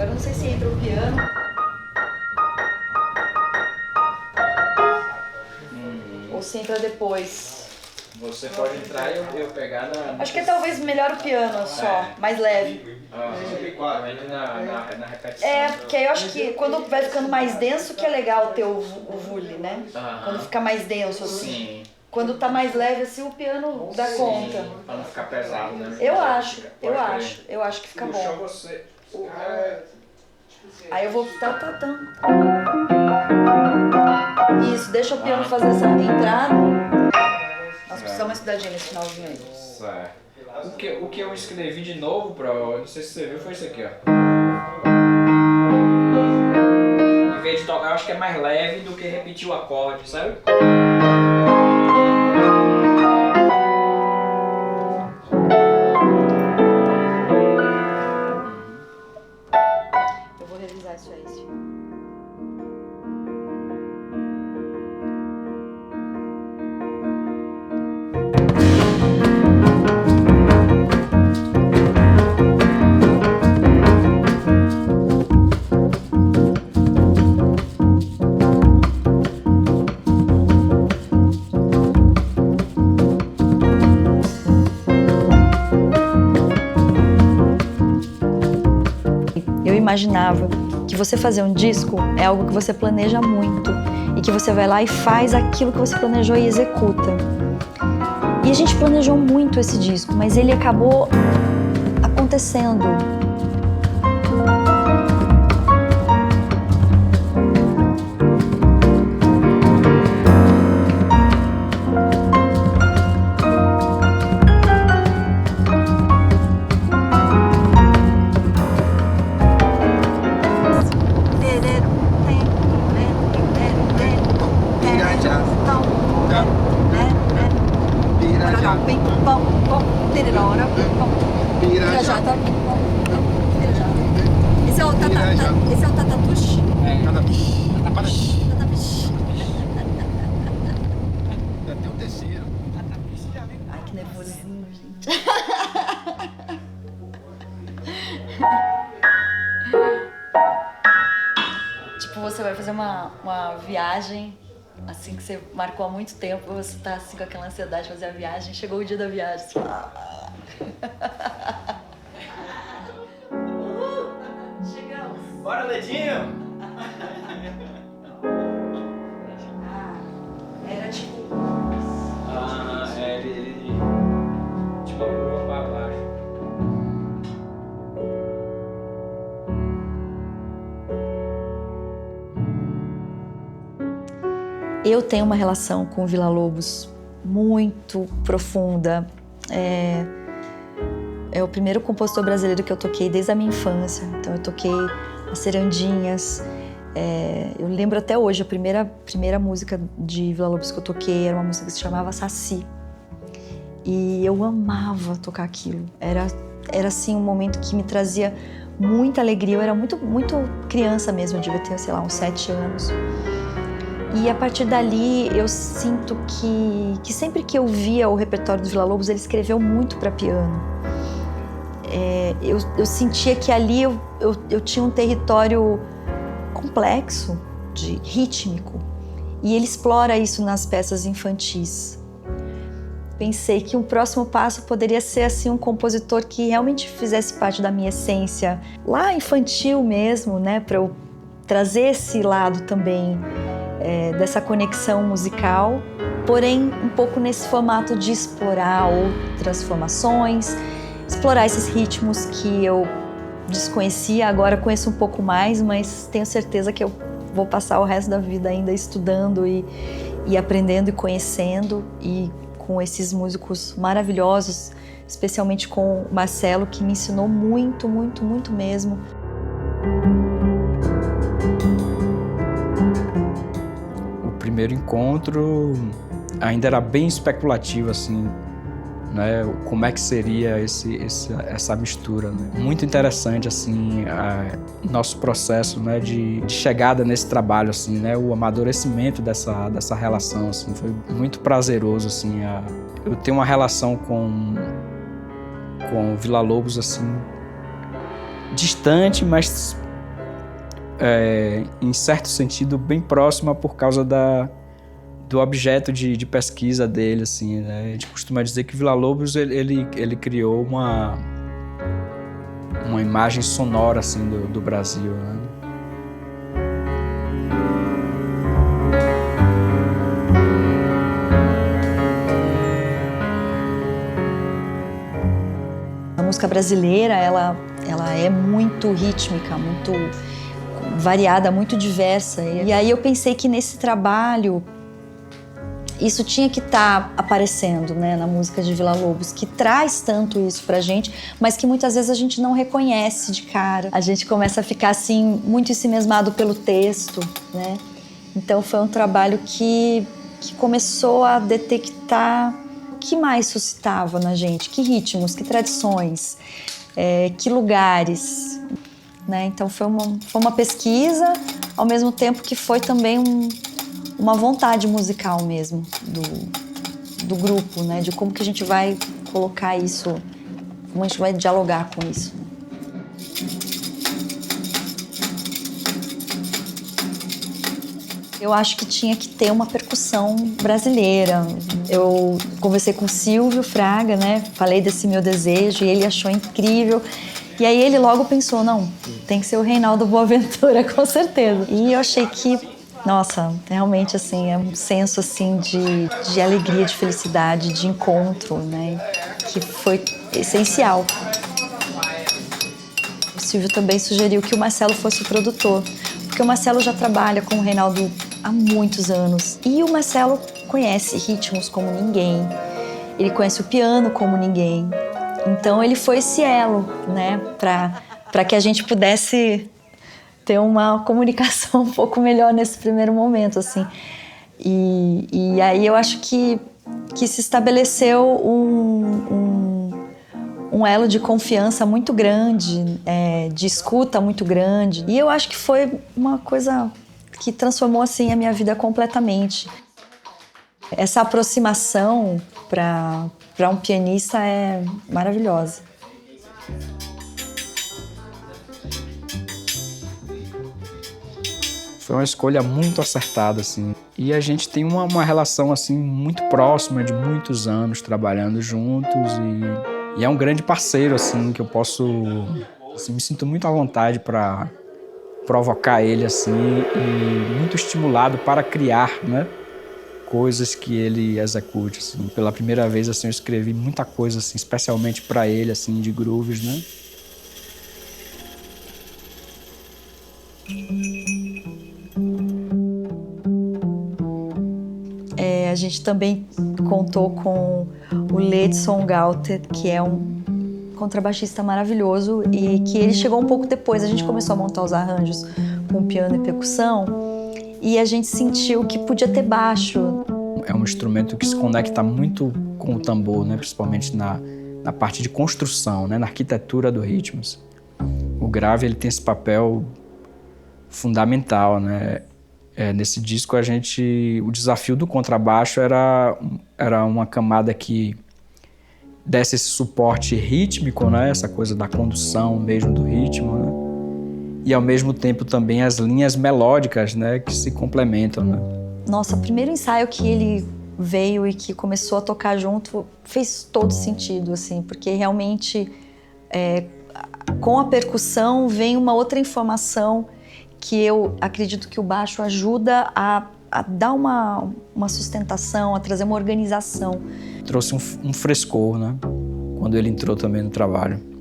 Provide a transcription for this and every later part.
Agora eu não sei se entra o piano. Ou se entra depois. Você pode entrar e eu pegar na... Acho que é talvez melhor o piano só, mais leve. Na repetição. Porque aí eu acho que quando vai ficando mais denso que é legal ter o vule, né? Quando fica mais denso assim. Sim. Quando tá mais leve assim, o piano dá conta. Pra não ficar pesado, né? Eu acho que fica bom. Você. Aí eu vou... Isso, deixa o piano fazer essa entrada. Nós precisamos dar uma estudadinha nesse finalzinho aí. Certo. O que eu escrevi de novo, não sei se você viu, foi isso aqui, ó. Em vez de tocar, eu acho que é mais leve do que repetir o acorde, sabe? Eu vou revisar isso aí, sim. Eu imaginava que você fazer um disco é algo que você planeja muito e que você vai lá e faz aquilo que você planejou e executa. E a gente planejou muito esse disco, mas ele acabou acontecendo. Esse é o Tatatush? Já tem o terceiro. Ai, que nervosinho, gente. Tipo, você vai fazer uma viagem, assim, que você marcou há muito tempo, você tá assim com aquela ansiedade de fazer a viagem, chegou o dia da viagem, você fala... Chegamos! Bora, Ledinho! Era tipo... Ele tipo empurrou pra baixo. Eu tenho uma relação com o Villa Lobos muito profunda. É o primeiro compositor brasileiro que eu toquei desde a minha infância. Então eu toquei as Cirandinhas. Eu lembro até hoje, a primeira música de Villa Lobos que eu toquei era uma música que se chamava Saci. E eu amava tocar aquilo. Era assim um momento que me trazia muita alegria. Eu era muito criança mesmo, eu devia ter, sei lá, uns 7 anos. E a partir dali eu sinto que sempre que eu via o repertório do Villa Lobos, ele escreveu muito para piano. Eu sentia que ali eu tinha um território complexo, rítmico, e ele explora isso nas peças infantis. Pensei que um próximo passo poderia ser assim um compositor que realmente fizesse parte da minha essência, lá infantil mesmo, né, para eu trazer esse lado também dessa conexão musical, porém um pouco nesse formato de explorar outras formações, explorar esses ritmos que eu desconhecia, agora conheço um pouco mais, mas tenho certeza que eu vou passar o resto da vida ainda estudando e aprendendo e conhecendo, e com esses músicos maravilhosos, especialmente com o Marcelo, que me ensinou muito, muito, muito mesmo. O primeiro encontro ainda era bem especulativo, assim, né? Como é que seria essa mistura, né? Muito interessante, assim, nosso processo, né, de chegada nesse trabalho, assim, né? O amadurecimento dessa relação, assim, foi muito prazeroso, assim. Eu tenho uma relação com Villa Lobos, assim, distante, mas em certo sentido, bem próxima por causa do objeto de pesquisa dele, assim, né? A gente costuma dizer que Villa-Lobos ele criou uma imagem sonora assim do Brasil, né? A música brasileira, ela é muito rítmica, muito variada, muito diversa. E aí eu pensei que nesse trabalho isso tinha que estar aparecendo, né, na música de Villa-Lobos, que traz tanto isso pra gente, mas que muitas vezes a gente não reconhece de cara. A gente começa a ficar assim muito ensimesmado pelo texto, né? Então foi um trabalho que começou a detectar o que mais suscitava na gente, que ritmos, que tradições, que lugares, né? Então foi uma pesquisa, ao mesmo tempo que foi também uma vontade musical mesmo do grupo, né? De como que a gente vai colocar isso, como a gente vai dialogar com isso. Eu acho que tinha que ter uma percussão brasileira. Eu conversei com o Silvio Fraga, né? Falei desse meu desejo e ele achou incrível. E aí ele logo pensou, não, tem que ser o Reinaldo Boaventura, com certeza. E eu achei que, nossa, realmente assim, é um senso assim de alegria, de felicidade, de encontro, né? Que foi essencial. O Silvio também sugeriu que o Marcelo fosse o produtor, porque o Marcelo já trabalha com o Reinaldo há muitos anos. E o Marcelo conhece ritmos como ninguém, ele conhece o piano como ninguém. Então ele foi esse elo, né, para que a gente pudesse ter uma comunicação um pouco melhor nesse primeiro momento, assim. E aí eu acho que se estabeleceu um elo de confiança muito grande, de escuta muito grande. E eu acho que foi uma coisa que transformou assim a minha vida completamente. Essa aproximação para um pianista é maravilhosa. Foi uma escolha muito acertada, assim. E a gente tem uma relação, assim, muito próxima, de muitos anos trabalhando juntos. E é um grande parceiro, assim, que eu posso... Assim, me sinto muito à vontade para provocar ele, assim, e muito estimulado para criar, né, coisas que ele execute, assim. Pela primeira vez, assim, eu escrevi muita coisa, assim, especialmente para ele, assim, de grooves, né? A gente também contou com o Ledson Galter, que é um contrabaixista maravilhoso e que ele chegou um pouco depois. A gente começou a montar os arranjos com piano e percussão e a gente sentiu que podia ter baixo. É um instrumento que se conecta muito com o tambor, né? Principalmente na parte de construção, né? Na arquitetura do ritmos. O grave ele tem esse papel fundamental, né? Nesse disco o desafio do contrabaixo era uma camada que desse esse suporte rítmico, né? Essa coisa da condução mesmo do ritmo, né? E ao mesmo tempo também as linhas melódicas, né? Que se complementam, né? Nossa, o primeiro ensaio que ele veio e que começou a tocar junto fez todo sentido, assim, porque realmente com a percussão vem uma outra informação que eu acredito que o baixo ajuda a dar uma sustentação, a trazer uma organização. Trouxe um frescor, né? Quando ele entrou também no trabalho.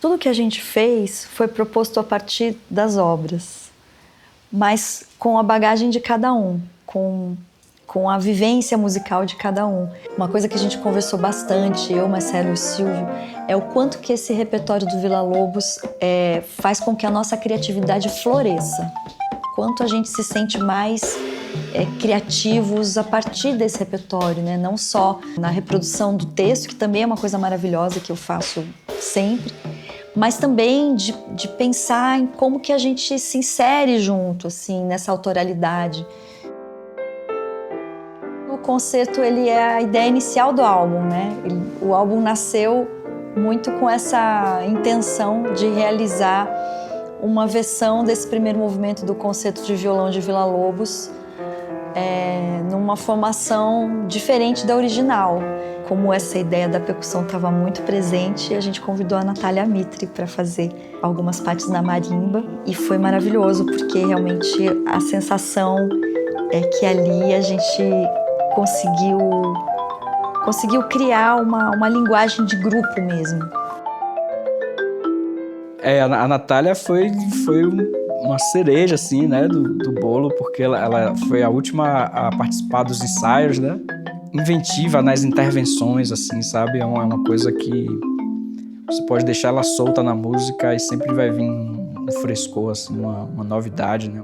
Tudo que a gente fez foi proposto a partir das obras. mas com a bagagem de cada um, com a vivência musical de cada um. Uma coisa que a gente conversou bastante, eu, Marcelo e o Silvio, é o quanto que esse repertório do Villa-Lobos faz com que a nossa criatividade floresça. Quanto a gente se sente mais criativos a partir desse repertório, né? Não só na reprodução do texto, que também é uma coisa maravilhosa que eu faço sempre, mas também de pensar em como que a gente se insere junto, assim, nessa autoralidade. O concerto, ele é a ideia inicial do álbum, né? O álbum nasceu muito com essa intenção de realizar uma versão desse primeiro movimento do concerto de violão de Villa-Lobos numa formação diferente da original. Como essa ideia da percussão estava muito presente, a gente convidou a Natália Mitre para fazer algumas partes na marimba e foi maravilhoso, porque realmente a sensação é que ali a gente conseguiu criar uma linguagem de grupo mesmo. A Natália foi uma cereja, assim, né, do bolo, porque ela foi a última a participar dos ensaios, né? Inventiva nas intervenções, assim, sabe? É uma coisa que você pode deixar ela solta na música e sempre vai vir um frescor, assim, uma novidade, né?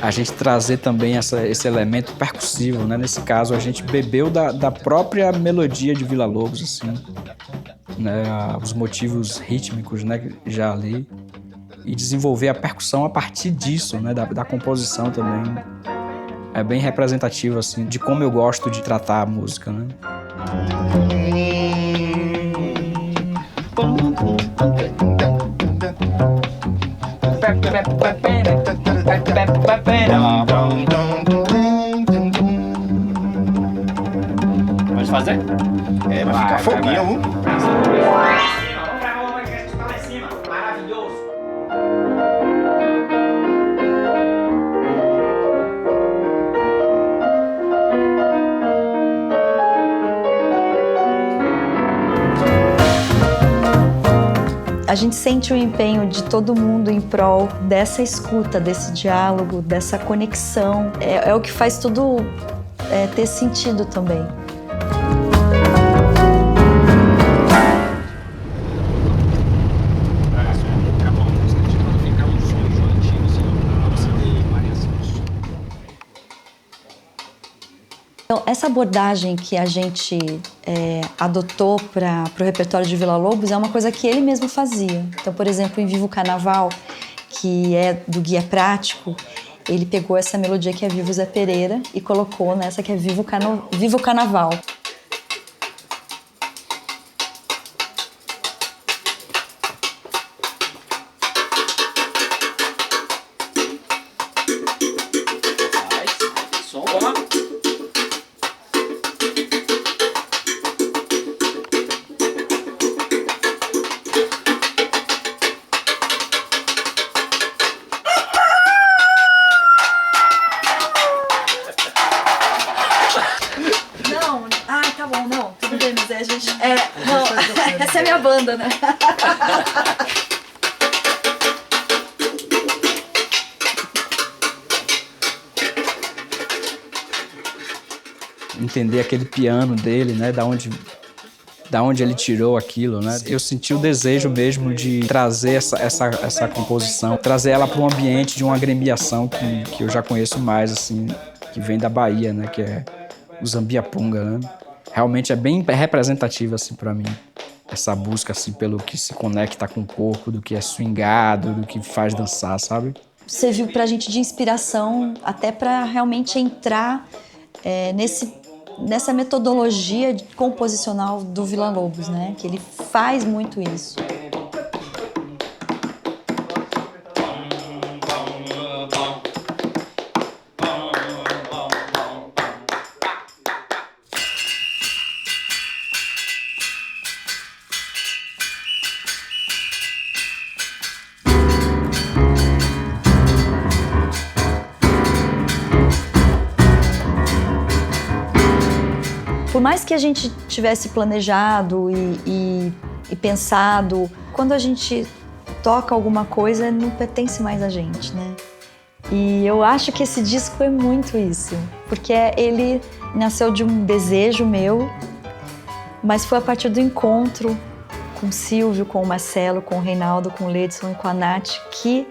A gente trazer também esse elemento percussivo, né? Nesse caso, a gente bebeu da própria melodia de Villa-Lobos, assim, né? Os motivos rítmicos, né? Já ali. E desenvolver a percussão a partir disso, né? Da composição também. É bem representativo, assim, de como eu gosto de tratar a música, né? Pode fazer? Vai ficar foguinho. Vamos pra bola que a gente tá lá em cima. Maravilhoso. A gente sente o empenho de todo mundo em prol dessa escuta, desse diálogo, dessa conexão. É o que faz tudo ter sentido também. Então, essa abordagem que a gente adotou para o repertório de Villa-Lobos é uma coisa que ele mesmo fazia. Então, por exemplo, em Viva o Carnaval, que é do Guia Prático, ele pegou essa melodia que é Viva o Zé Pereira e colocou nessa que é Viva o Carnaval. Essa é a minha banda, né? Entender aquele piano dele, né? Da onde ele tirou aquilo, né? Eu senti o desejo mesmo de trazer essa composição, trazer ela para um ambiente de uma agremiação que eu já conheço mais, assim, que vem da Bahia, né? Que é o Zambiapunga, né? Realmente é bem representativo, assim, para mim. Essa busca, assim, pelo que se conecta com o corpo, do que é swingado, do que faz dançar, sabe? Serviu pra gente de inspiração até para realmente entrar nessa metodologia composicional do Villa-Lobos, né? Que ele faz muito isso. Por mais que a gente tivesse planejado e pensado, quando a gente toca alguma coisa, não pertence mais a gente, né? E eu acho que esse disco é muito isso, porque ele nasceu de um desejo meu, mas foi a partir do encontro com o Silvio, com o Marcelo, com o Reinaldo, com o Ledson e com a Nath, que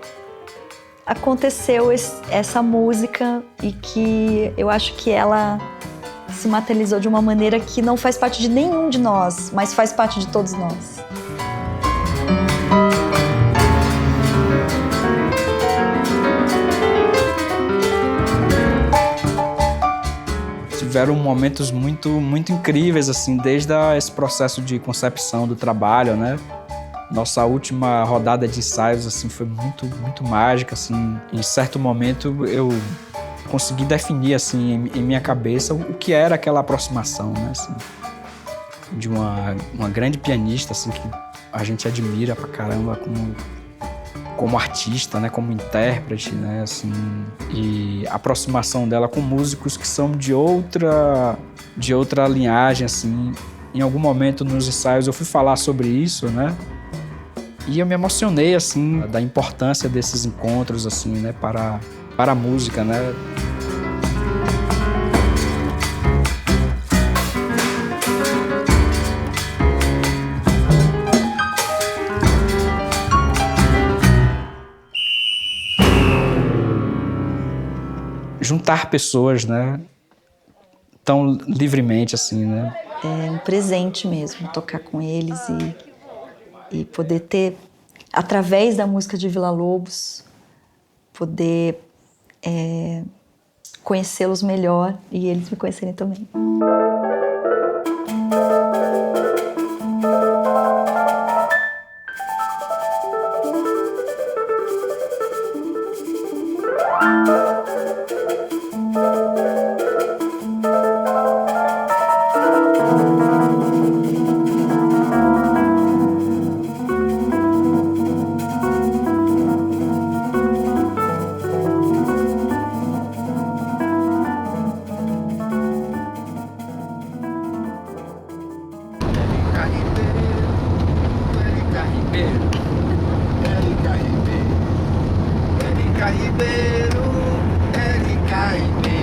aconteceu essa música e que eu acho que ela se materializou de uma maneira que não faz parte de nenhum de nós, mas faz parte de todos nós. Tiveram momentos muito, muito incríveis, assim, desde esse processo de concepção do trabalho, né? Nossa última rodada de ensaios, assim, foi muito, muito mágica, assim. Em certo momento, eu consegui definir, assim, em minha cabeça o que era aquela aproximação, né? Assim, de uma grande pianista, assim, que a gente admira pra caramba como artista, né? Como intérprete, né? Assim, e a aproximação dela com músicos que são de outra linhagem, assim. Em algum momento nos ensaios eu fui falar sobre isso, né? E eu me emocionei, assim, da importância desses encontros, assim, né? Para a música, né? Juntar pessoas, né? Tão livremente, assim, né? É um presente mesmo, tocar com eles e poder ter, através da música de Villa-Lobos, poder conhecê-los melhor e eles me conhecerem também. Érica Ribeiro, Érica Ribeiro.